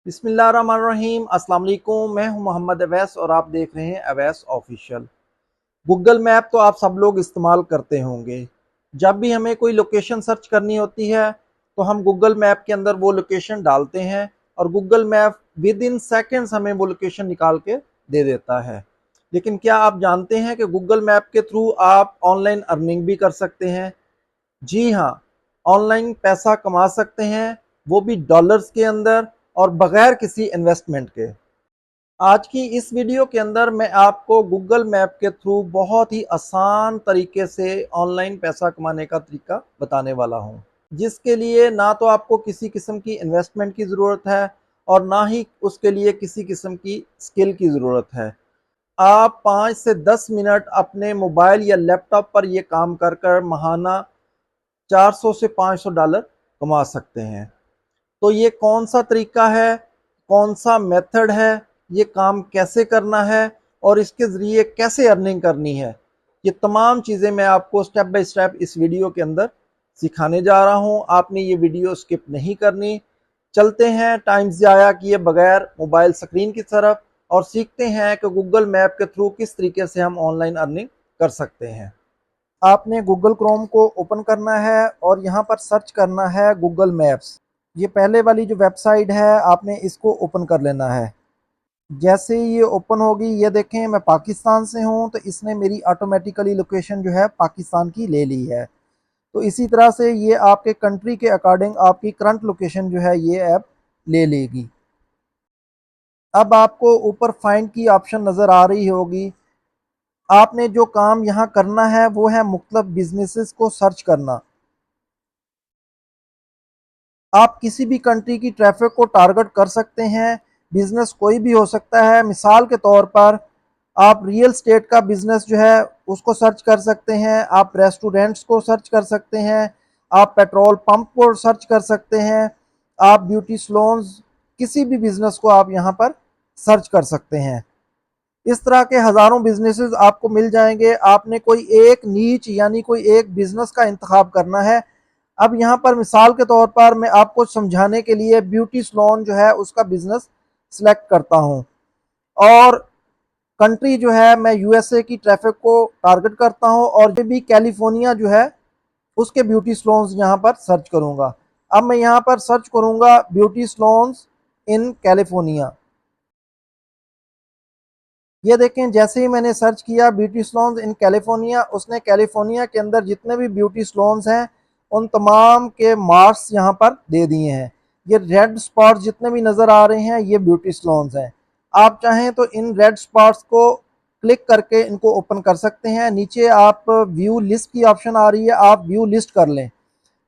बिस्मिल्लाहिर्रहमानिर्रहीम। अस्सलाम वालेकुम। मैं हूं मोहम्मद अवैस और आप देख रहे हैं अवैस ऑफिशियल। गूगल मैप तो आप सब लोग इस्तेमाल करते होंगे। जब भी हमें कोई लोकेशन सर्च करनी होती है तो हम गूगल मैप के अंदर वो लोकेशन डालते हैं और Google map with in seconds हमें वो लोकेशन निकाल के दे देता है। लेकिन क्या आप जानते हैं कि गूगल मैप के थ्रू आप ऑनलाइन अर्निंग भी कर सकते हैं? जी हाँ, ऑनलाइन पैसा कमा सकते हैं, वो भी डॉलर्स के अंदर और बगैर किसी इन्वेस्टमेंट के। आज की इस वीडियो के अंदर मैं आपको गूगल मैप के थ्रू बहुत ही आसान तरीके से ऑनलाइन पैसा कमाने का तरीका बताने वाला हूँ, जिसके लिए ना तो आपको किसी किस्म की इन्वेस्टमेंट की ज़रूरत है और ना ही उसके लिए किसी किस्म की स्किल की ज़रूरत है। आप 5 से 10 मिनट अपने मोबाइल या लैपटॉप पर यह काम कर कर महाना 400 से 500 डॉलर कमा सकते हैं। तो ये कौन सा तरीका है, कौन सा मेथड है, ये काम कैसे करना है और इसके ज़रिए कैसे अर्निंग करनी है, ये तमाम चीज़ें मैं आपको स्टेप बाय स्टेप इस वीडियो के अंदर सिखाने जा रहा हूँ। आपने ये वीडियो स्किप नहीं करनी। चलते हैं टाइम ज़ाया किए बगैर मोबाइल स्क्रीन की तरफ और सीखते हैं कि गूगल मैप के थ्रू किस तरीके से हम ऑनलाइन अर्निंग कर सकते हैं। आपने गूगल क्रोम को ओपन करना है और यहाँ पर सर्च करना है गूगल मैप्स। ये पहले वाली जो वेबसाइट है आपने इसको ओपन कर लेना है। जैसे ही ये ओपन होगी, ये देखें मैं पाकिस्तान से हूँ तो इसने मेरी ऑटोमेटिकली लोकेशन जो है पाकिस्तान की ले ली है। तो इसी तरह से ये आपके कंट्री के अकॉर्डिंग आपकी करंट लोकेशन जो है ये ऐप ले लेगी। अब आपको ऊपर फाइंड की ऑप्शन नज़र आ रही होगी। आपने जो काम यहाँ करना है वो है मुख्तलिफ बिजनेसेस को सर्च करना। आप किसी भी कंट्री की ट्रैफिक को टारगेट कर सकते हैं। बिजनेस कोई भी हो सकता है। मिसाल के तौर पर आप रियल स्टेट का बिजनेस जो है उसको सर्च कर सकते हैं, आप रेस्टोरेंट्स को सर्च कर सकते हैं, आप पेट्रोल पंप को सर्च कर सकते हैं, आप ब्यूटी सलोन्स, किसी भी बिजनेस को आप यहाँ पर सर्च कर सकते हैं। इस तरह के हज़ारों बिजनेसेस आपको मिल जाएंगे। आपने कोई एक नीच यानी कोई एक बिजनेस का इंतखाब करना है। अब यहाँ पर मिसाल के तौर पर मैं आपको समझाने के लिए ब्यूटी सलोन जो है उसका बिजनेस सिलेक्ट करता हूँ और कंट्री जो है मैं यूएसए की ट्रैफिक को टारगेट करता हूँ और ये भी कैलिफोर्निया जो है उसके ब्यूटी सलोन्स यहाँ पर सर्च करूँगा। अब मैं यहाँ पर सर्च करूँगा ब्यूटी सलोन्स इन कैलिफोर्निया। ये देखें, जैसे ही मैंने सर्च किया ब्यूटी सलोन्स इन कैलिफोर्निया, उसने कैलिफोर्निया के अंदर जितने भी ब्यूटी सलोन्स हैं उन तमाम के मार्क्स यहाँ पर दे दिए हैं। ये रेड स्पॉट्स जितने भी नज़र आ रहे हैं ये ब्यूटी सलोन्स हैं। आप चाहें तो इन रेड स्पॉट्स को क्लिक करके इनको ओपन कर सकते हैं। नीचे आप व्यू लिस्ट की ऑप्शन आ रही है, आप व्यू लिस्ट कर लें।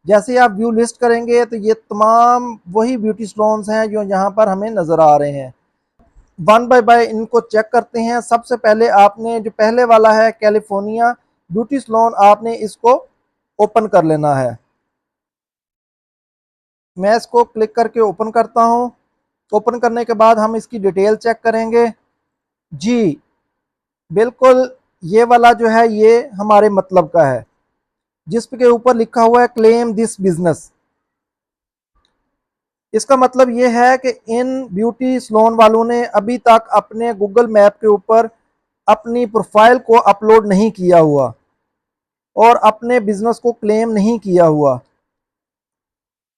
जैसे ही आप व्यू लिस्ट करेंगे तो ये तमाम वही ब्यूटी सलोन्स हैं जो यहाँ पर हमें नज़र आ रहे हैं। वन बाय बाय इनको चेक करते हैं। सबसे पहले आपने जो पहले वाला है कैलिफोर्निया ब्यूटी सलोन, आपने इसको ओपन कर लेना है। मैं इसको क्लिक करके ओपन करता हूं। ओपन करने के बाद हम इसकी डिटेल चेक करेंगे। जी बिल्कुल, ये वाला जो है ये हमारे मतलब का है, जिसके ऊपर लिखा हुआ है क्लेम दिस बिजनेस। इसका मतलब ये है कि इन ब्यूटी सलोन वालों ने अभी तक अपने गूगल मैप के ऊपर अपनी प्रोफाइल को अपलोड नहीं किया हुआ और अपने बिजनेस को क्लेम नहीं किया हुआ।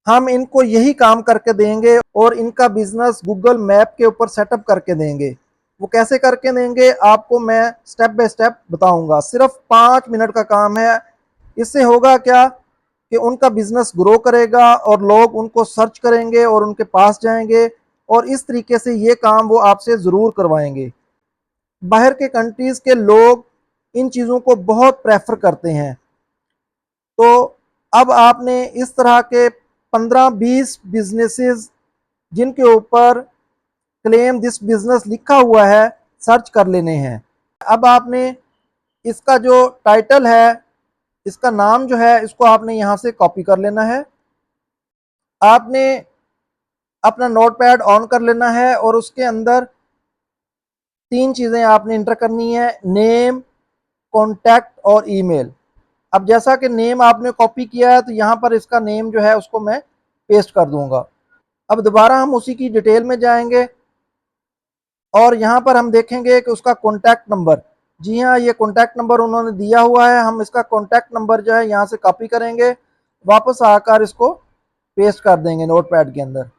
हम इनको यही काम करके देंगे और इनका बिजनेस गूगल मैप के ऊपर सेटअप करके देंगे। वो कैसे करके देंगे आपको मैं स्टेप बाय स्टेप बताऊंगा। सिर्फ 5 मिनट का काम है। इससे होगा क्या कि उनका बिजनेस ग्रो करेगा और लोग उनको सर्च करेंगे और उनके पास जाएंगे और इस तरीके से ये काम वो आपसे ज़रूर करवाएंगे। बाहर के कंट्रीज़ के लोग इन चीज़ों को बहुत प्रेफर करते हैं। तो अब आपने इस तरह के 15-20 बिजनेसेस जिनके ऊपर क्लेम दिस बिजनेस लिखा हुआ है सर्च कर लेने हैं। अब आपने इसका जो टाइटल है, इसका नाम जो है इसको आपने यहाँ से कॉपी कर लेना है। आपने अपना नोटपैड ऑन कर लेना है और उसके अंदर 3 चीज़ें आपने इंटर करनी है, नेम, कॉन्टैक्ट और ईमेल। अब जैसा कि नेम आपने कॉपी किया है तो यहाँ पर इसका नेम जो है उसको मैं पेस्ट कर दूंगा। अब दोबारा हम उसी की डिटेल में जाएंगे और यहाँ पर हम देखेंगे कि उसका कॉन्टैक्ट नंबर, जी हाँ ये कॉन्टैक्ट नंबर उन्होंने दिया हुआ है। हम इसका कॉन्टैक्ट नंबर जो है यहाँ से कॉपी करेंगे, वापस आकर इसको पेस्ट कर देंगे नोटपैड के अंदर।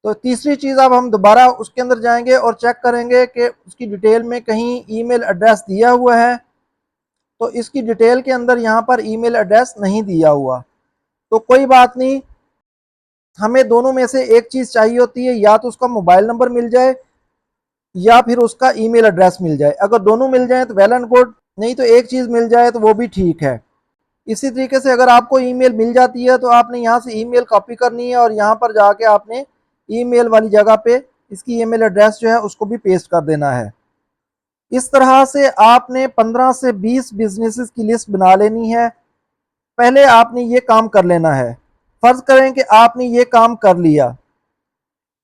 तो तीसरी चीज़, अब हम दोबारा उसके अंदर जाएंगे और चेक करेंगे कि उसकी डिटेल में कहीं ईमेल एड्रेस दिया हुआ है। तो इसकी डिटेल के अंदर यहाँ पर ईमेल एड्रेस नहीं दिया हुआ, तो कोई बात नहीं। हमें दोनों में से एक चीज़ चाहिए होती है, या तो उसका मोबाइल नंबर मिल जाए या फिर उसका ईमेल एड्रेस मिल जाए। अगर दोनों मिल जाए तो वेल एंड गुड, नहीं तो एक चीज़ मिल जाए तो वो भी ठीक है। इसी तरीके से अगर आपको ईमेल मिल जाती है तो आपने यहाँ से ईमेल कॉपी करनी है और यहाँ पर जाके आपने ईमेल वाली जगह पे इसकी ईमेल एड्रेस जो है उसको भी पेस्ट कर देना है। इस तरह से आपने 15 से 20 बिजनेसेस की लिस्ट बना लेनी है। पहले आपने ये काम कर लेना है। फर्ज करें कि आपने ये काम कर लिया,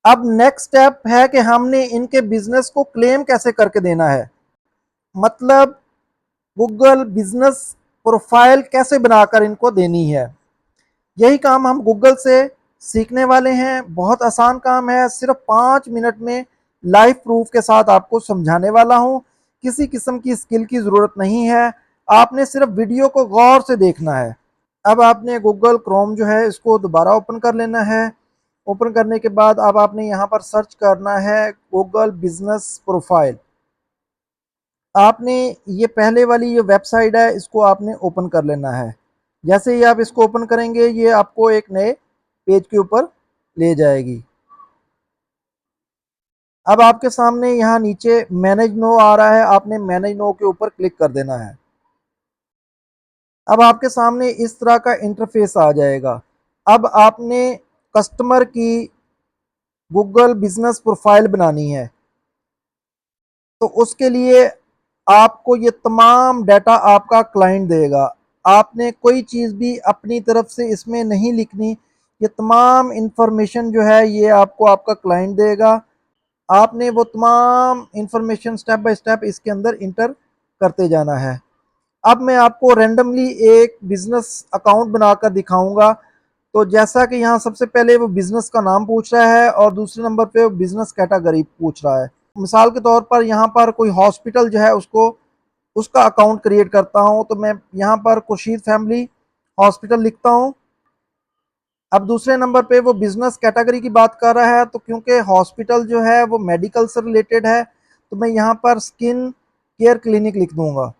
अब नेक्स्ट स्टेप है कि हमने इनके बिजनेस को क्लेम कैसे करके देना है, मतलब गूगल बिजनेस प्रोफाइल कैसे बनाकर इनको देनी है। यही काम हम गूगल से सीखने वाले हैं। बहुत आसान काम है, सिर्फ 5 मिनट में लाइव प्रूफ के साथ आपको समझाने वाला हूं। किसी किस्म की स्किल की ज़रूरत नहीं है, आपने सिर्फ वीडियो को गौर से देखना है। अब आपने गूगल क्रोम जो है इसको दोबारा ओपन कर लेना है। ओपन करने के बाद अब आपने यहाँ पर सर्च करना है गूगल बिजनेस प्रोफाइल। आपने ये पहले वाली ये वेबसाइट है इसको आपने ओपन कर लेना है। जैसे ही आप इसको ओपन करेंगे ये आपको एक नए पेज के ऊपर ले जाएगी। अब आपके सामने यहाँ नीचे मैनेज नो आ रहा है, आपने मैनेज नो के ऊपर क्लिक कर देना है। अब आपके सामने इस तरह का इंटरफेस आ जाएगा। अब आपने कस्टमर की गूगल बिजनेस प्रोफाइल बनानी है, तो उसके लिए आपको ये तमाम डाटा आपका क्लाइंट देगा। आपने कोई चीज़ भी अपनी तरफ से इसमें नहीं लिखनी, ये तमाम इंफॉर्मेशन जो है ये आपको आपका क्लाइंट देगा। आपने वो तमाम इंफॉर्मेशन स्टेप बाय स्टेप इसके अंदर इंटर करते जाना है। अब मैं आपको रैंडमली एक बिजनेस अकाउंट बनाकर दिखाऊंगा। तो जैसा कि यहाँ सबसे पहले वो बिजनेस का नाम पूछ रहा है और दूसरे नंबर पे वो बिजनेस कैटेगरी पूछ रहा है। मिसाल के तौर पर यहाँ पर कोई हॉस्पिटल जो है उसको उसका अकाउंट क्रिएट करता हूँ, तो मैं यहाँ पर खुर्शीद फैमिली हॉस्पिटल लिखता हूँ। अब दूसरे नंबर पे वो बिजनेस कैटेगरी की बात कर रहा है, तो क्योंकि हॉस्पिटल जो है वो मेडिकल से रिलेटेड है तो मैं यहाँ पर स्किन केयर क्लिनिक लिख दूंगा।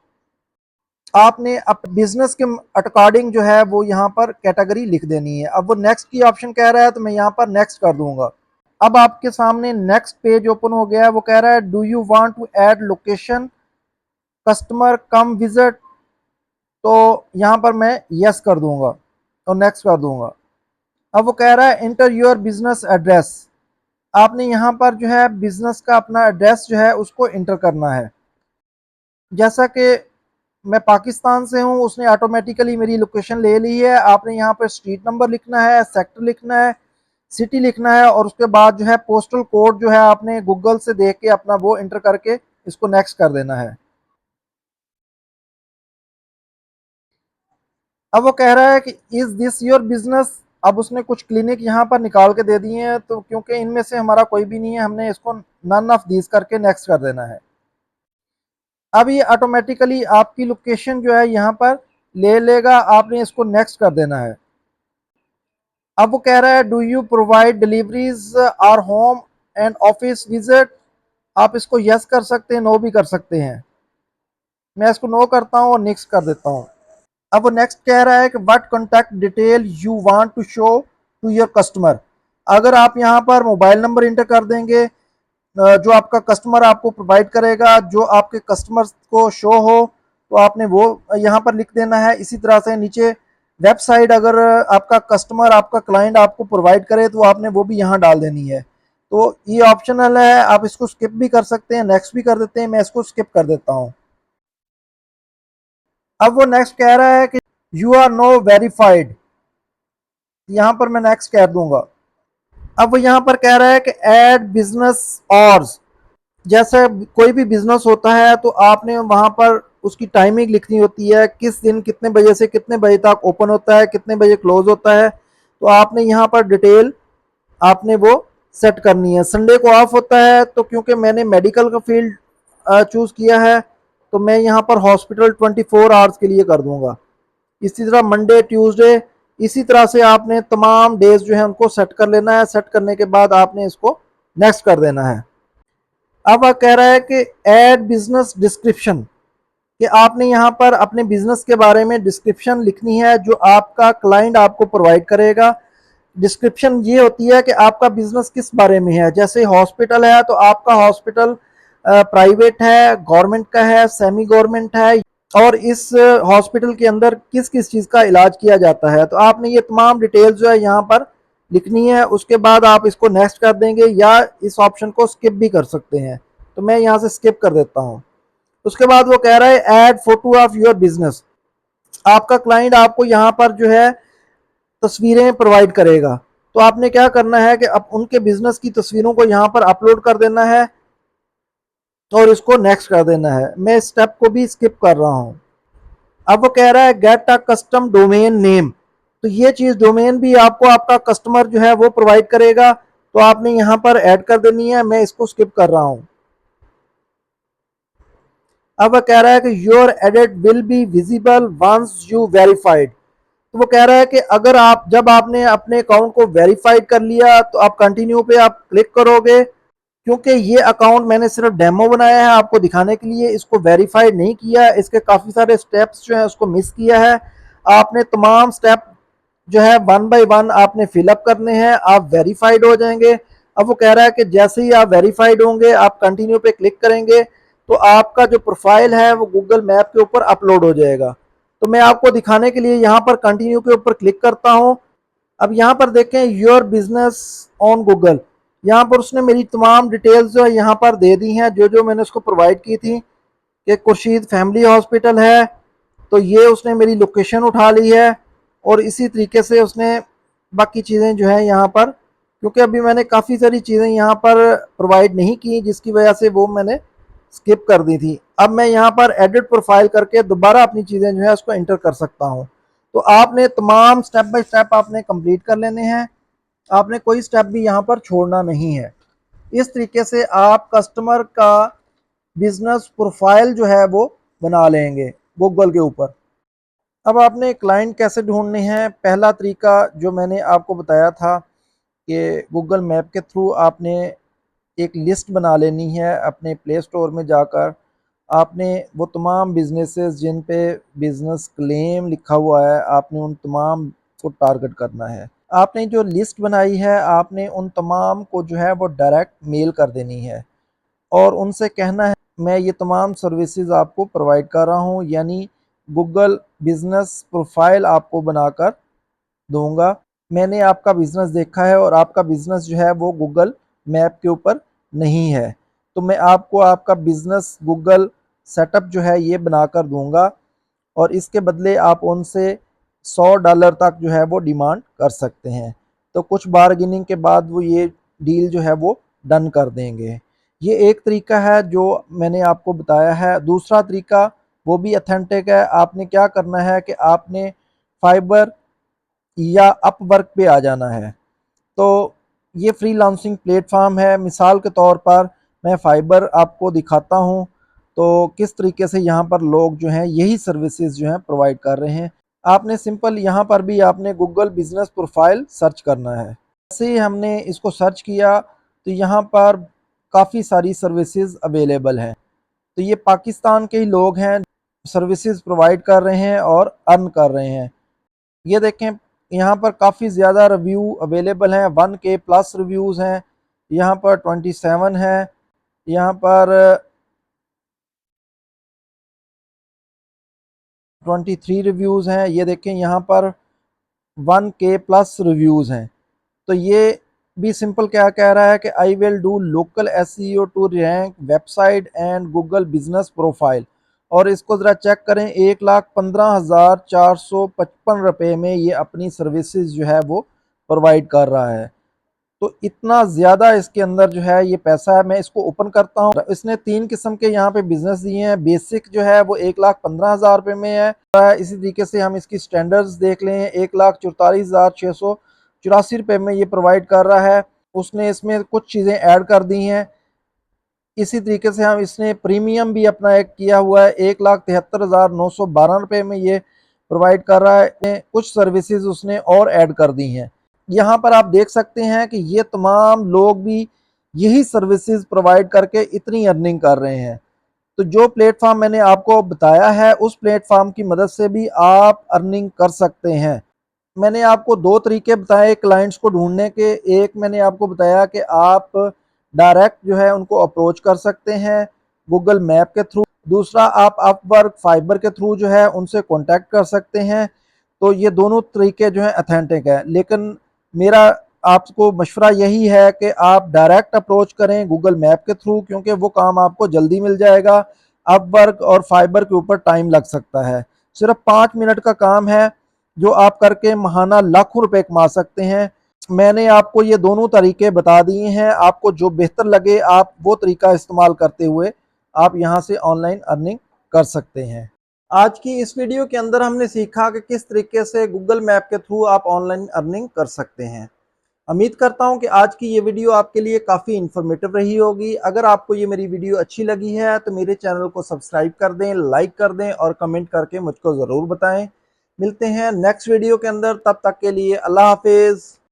आपने अब बिजनेस के अकॉर्डिंग जो है वो यहाँ पर कैटेगरी लिख देनी है। अब वो नेक्स्ट की ऑप्शन कह रहा है तो मैं यहाँ पर नेक्स्ट कर दूंगा। अब आपके सामने नेक्स्ट पेज ओपन हो गया है। वो कह रहा है do you want to add location customer come visit, तो यहाँ पर मैं यस कर दूंगा और नेक्स्ट कर दूंगा। अब वो कह रहा है इंटर योर बिजनेस एड्रेस, आपने यहाँ पर जो है बिजनेस का अपना एड्रेस जो है उसको इंटर करना है। जैसा कि मैं पाकिस्तान से हूँ, उसने ऑटोमेटिकली मेरी लोकेशन ले ली है। आपने यहाँ पर स्ट्रीट नंबर लिखना है, सेक्टर लिखना है, सिटी लिखना है और उसके बाद जो है पोस्टल कोड जो है आपने गूगल से देख के अपना वो इंटर करके इसको नेक्स्ट कर देना है। अब वो कह रहा है कि इज दिस योर बिजनेस। अब उसने कुछ क्लिनिक यहाँ पर निकाल के दे दिए हैं, तो क्योंकि इनमें से हमारा कोई भी नहीं है हमने इसको नन ऑफ दीज करके नेक्स्ट कर देना है। अब ये ऑटोमेटिकली आपकी लोकेशन जो है यहाँ पर ले लेगा, आपने इसको नेक्स्ट कर देना है। अब वो कह रहा है do you provide deliveries or home and office visit, आप इसको यस कर सकते हैं, नो भी कर सकते हैं। मैं इसको नो करता हूँ और नेक्स्ट कर देता हूँ। अब वो नेक्स्ट कह रहा है कि what contact detail you want to show to your customer. अगर आप यहाँ पर मोबाइल नंबर इंटर कर देंगे जो आपका कस्टमर आपको प्रोवाइड करेगा, जो आपके कस्टमर्स को शो हो, तो आपने वो यहाँ पर लिख देना है। इसी तरह से नीचे वेबसाइट अगर आपका कस्टमर आपका क्लाइंट आपको प्रोवाइड करे तो आपने वो भी यहाँ डाल देनी है। तो ये ऑप्शनल है, आप इसको स्किप भी कर सकते हैं, नेक्स्ट भी कर देते हैं। मैं इसको स्किप कर देता हूँ। अब वो नेक्स्ट कह रहा है कि यू आर नो वेरीफाइड, यहाँ पर मैं नेक्स्ट कह दूंगा। अब वो यहाँ पर कह रहा है कि ऐड बिजनेस ऑर्स, जैसे कोई भी बिजनेस होता है तो आपने वहाँ पर उसकी टाइमिंग लिखनी होती है, किस दिन कितने बजे से कितने बजे तक ओपन होता है, कितने बजे क्लोज होता है। तो आपने यहाँ पर डिटेल आपने वो सेट करनी है। संडे को ऑफ होता है, तो क्योंकि मैंने मेडिकल का फील्ड चूज़ किया है, तो मैं यहाँ पर हॉस्पिटल 24 आवर्स के लिए कर दूंगा। इसी तरह मंडे, ट्यूसडे, इसी तरह से आपने तमाम डेज जो है उनको सेट कर लेना है। सेट करने के बाद आपने इसको नेक्स्ट कर देना है। अब वह कह रहा है कि ऐड बिजनेस डिस्क्रिप्शन, कि आपने यहाँ पर अपने बिजनेस के बारे में डिस्क्रिप्शन लिखनी है जो आपका क्लाइंट आपको प्रोवाइड करेगा। डिस्क्रिप्शन ये होती है कि आपका बिजनेस किस बारे में है। जैसे हॉस्पिटल है तो आपका हॉस्पिटल प्राइवेट है, गवर्नमेंट का है, सेमी गवर्नमेंट है, और इस हॉस्पिटल के अंदर किस किस चीज़ का इलाज किया जाता है। तो आपने ये तमाम डिटेल्स जो है यहाँ पर लिखनी है। उसके बाद आप इसको नेक्स्ट कर देंगे या इस ऑप्शन को स्किप भी कर सकते हैं। तो मैं यहाँ से स्किप कर देता हूँ। उसके बाद वो कह रहा है add photo of your business. आपका क्लाइंट आपको यहाँ पर जो है तस्वीरें प्रोवाइड करेगा। तो आपने क्या करना है कि अब उनके बिजनेस की तस्वीरों को यहाँ पर अपलोड कर देना है और इसको नेक्स्ट कर देना है। मैं इस स्टेप को भी स्किप कर रहा हूँ। अब वो कह रहा है get a custom domain name. तो ये चीज़ डोमेन भी आपको आपका कस्टमर जो है वो प्रोवाइड करेगा, तो आपने यहाँ पर ऐड कर देनी है। मैं इसको स्किप कर रहा हूँ। अब वह कह रहा है कि your edit will be visible once you verified. तो वो कह रहा है कि अगर आप जब आपने अपने अकाउंट को वेरीफाइड कर लिया तो आप कंटिन्यू पे आप क्लिक करोगे। क्योंकि ये अकाउंट मैंने सिर्फ डेमो बनाया है आपको दिखाने के लिए, इसको वेरीफाइड नहीं किया। इसके काफ़ी सारे स्टेप्स जो हैं उसको मिस किया है। आपने तमाम स्टेप जो है वन बाय वन आपने फिलअप करने हैं, आप वेरीफाइड हो जाएंगे। अब वो कह रहा है कि जैसे ही आप वेरीफाइड होंगे आप कंटिन्यू पे क्लिक करेंगे तो आपका जो प्रोफाइल है वो गूगल मैप के ऊपर अपलोड हो जाएगा। तो मैं आपको दिखाने के लिए यहाँ पर कंटिन्यू के ऊपर क्लिक करता हूँ। अब यहाँ पर देखें योर बिजनेस ऑन गूगल, यहाँ पर उसने मेरी तमाम डिटेल्स जो है यहाँ पर दे दी हैं, जो जो मैंने उसको प्रोवाइड की थी कि खुर्शीद फैमिली हॉस्पिटल है। तो ये उसने मेरी लोकेशन उठा ली है और इसी तरीके से उसने बाकी चीज़ें जो है यहाँ पर, क्योंकि अभी मैंने काफ़ी सारी चीज़ें यहाँ पर प्रोवाइड नहीं की जिसकी वजह से वो मैंने स्किप कर दी थी। अब मैं यहाँ पर एडिट प्रोफाइल करके दोबारा अपनी चीज़ें जो है उसको इंटर कर सकता हूँ। तो आपने तमाम स्टेप बाय स्टेप आपने कंप्लीट कर लेने हैं। आपने कोई स्टेप भी यहाँ पर छोड़ना नहीं है। इस तरीके से आप कस्टमर का बिजनेस प्रोफाइल जो है वो बना लेंगे गूगल के ऊपर। अब आपने क्लाइंट कैसे ढूंढने हैं, पहला तरीका जो मैंने आपको बताया था कि गूगल मैप के थ्रू आपने एक लिस्ट बना लेनी है। अपने प्ले स्टोर में जाकर आपने वो तमाम बिजनेसेस जिन पे बिजनेस क्लेम लिखा हुआ है, आपने उन तमाम को टारगेट करना है। आपने जो लिस्ट बनाई है आपने उन तमाम को जो है वो डायरेक्ट मेल कर देनी है और उनसे कहना है मैं ये तमाम सर्विसेज आपको प्रोवाइड कर रहा हूँ, यानी गूगल बिजनेस प्रोफाइल आपको बनाकर दूंगा। मैंने आपका बिजनेस देखा है और आपका बिजनेस जो है वो गूगल मैप के ऊपर नहीं है, तो मैं आपको आपका बिजनेस गूगल सेटअप जो है ये बनाकर दूंगा और इसके बदले आप उनसे $100 तक जो है वो डिमांड कर सकते हैं। तो कुछ बार्गेनिंग के बाद वो ये डील जो है वो डन कर देंगे। ये एक तरीका है जो मैंने आपको बताया है। दूसरा तरीका वो भी अथेंटिक है। आपने क्या करना है कि आपने फाइबर या अपवर्क पे आ जाना है। तो ये फ्रीलांसिंग प्लेटफॉर्म है। मिसाल के तौर पर मैं फाइबर आपको दिखाता हूँ तो किस तरीके से यहाँ पर लोग जो हैं यही सर्विसेज जो हैं प्रोवाइड कर रहे हैं। आपने सिंपल यहाँ पर भी आपने गूगल बिजनेस प्रोफाइल सर्च करना है। जैसे ही हमने इसको सर्च किया तो यहाँ पर काफ़ी सारी सर्विसेज अवेलेबल हैं। तो ये पाकिस्तान के ही लोग हैं, सर्विसेज प्रोवाइड कर रहे हैं और अर्न कर रहे हैं। ये देखें यहाँ पर काफ़ी ज़्यादा रिव्यू अवेलेबल हैं, 1K प्लस रिव्यूज़ हैं, यहाँ पर 27 है, यहाँ पर 23 रिव्यूज़ हैं। ये देखें यहाँ पर 1K प्लस रिव्यूज़ हैं। तो ये भी सिंपल क्या कह रहा है कि I will do local SEO to rank website and Google business profile. और इसको ज़रा चेक करें, 1,15,455 में ये अपनी सर्विसेज जो है वो प्रोवाइड कर रहा है। तो इतना ज़्यादा इसके अंदर जो है ये पैसा है। मैं इसको ओपन करता हूँ। इसने 3 किस्म के यहाँ पे बिजनेस दिए हैं। बेसिक जो है वो 1,15,000 रुपये में है। इसी तरीके से हम इसकी स्टैंडर्ड्स देख लें, 1,44,600 ₹84 में ये प्रोवाइड कर रहा है। उसने इसमें कुछ चीज़ें ऐड कर दी हैं। इसी तरीके से हम इसने प्रीमियम भी अपना एक किया हुआ है, ₹1,73,912 में ये प्रोवाइड कर रहा है। कुछ सर्विसेज उसने और ऐड कर दी हैं। यहाँ पर आप देख सकते हैं कि ये तमाम लोग भी यही सर्विसेज प्रोवाइड करके इतनी अर्निंग कर रहे हैं। तो जो प्लेटफॉर्म मैंने आपको बताया है, उस प्लेटफॉर्म की मदद से भी आप अर्निंग कर सकते हैं। मैंने आपको दो तरीके बताए क्लाइंट्स को ढूंढने के। एक मैंने आपको बताया कि आप डायरेक्ट जो है उनको अप्रोच कर सकते हैं गूगल मैप के थ्रू। दूसरा, आप अपवर्क, फाइबर के थ्रू जो है उनसे कांटेक्ट कर सकते हैं। तो ये दोनों तरीके जो है अथेंटिक है, लेकिन मेरा आपको मशवरा यही है कि आप डायरेक्ट अप्रोच करें गूगल मैप के थ्रू, क्योंकि वो काम आपको जल्दी मिल जाएगा। अपवर्क और फाइबर के ऊपर टाइम लग सकता है। सिर्फ 5 मिनट का काम है जो आप करके महाना लाखों रुपए कमा सकते हैं। मैंने आपको ये दोनों तरीके बता दिए हैं। आपको जो बेहतर लगे आप वो तरीका इस्तेमाल करते हुए आप यहाँ से ऑनलाइन अर्निंग कर सकते हैं। आज की इस वीडियो के अंदर हमने सीखा कि किस तरीके से गूगल मैप के थ्रू आप ऑनलाइन अर्निंग कर सकते हैं। उम्मीद करता हूं कि आज की ये वीडियो आपके लिए काफ़ी इन्फॉर्मेटिव रही होगी। अगर आपको ये मेरी वीडियो अच्छी लगी है तो मेरे चैनल को सब्सक्राइब कर दें, लाइक कर दें और कमेंट करके मुझको ज़रूर बताएं। मिलते हैं नेक्स्ट वीडियो के अंदर, तब तक के लिए अल्लाह हाफिज़।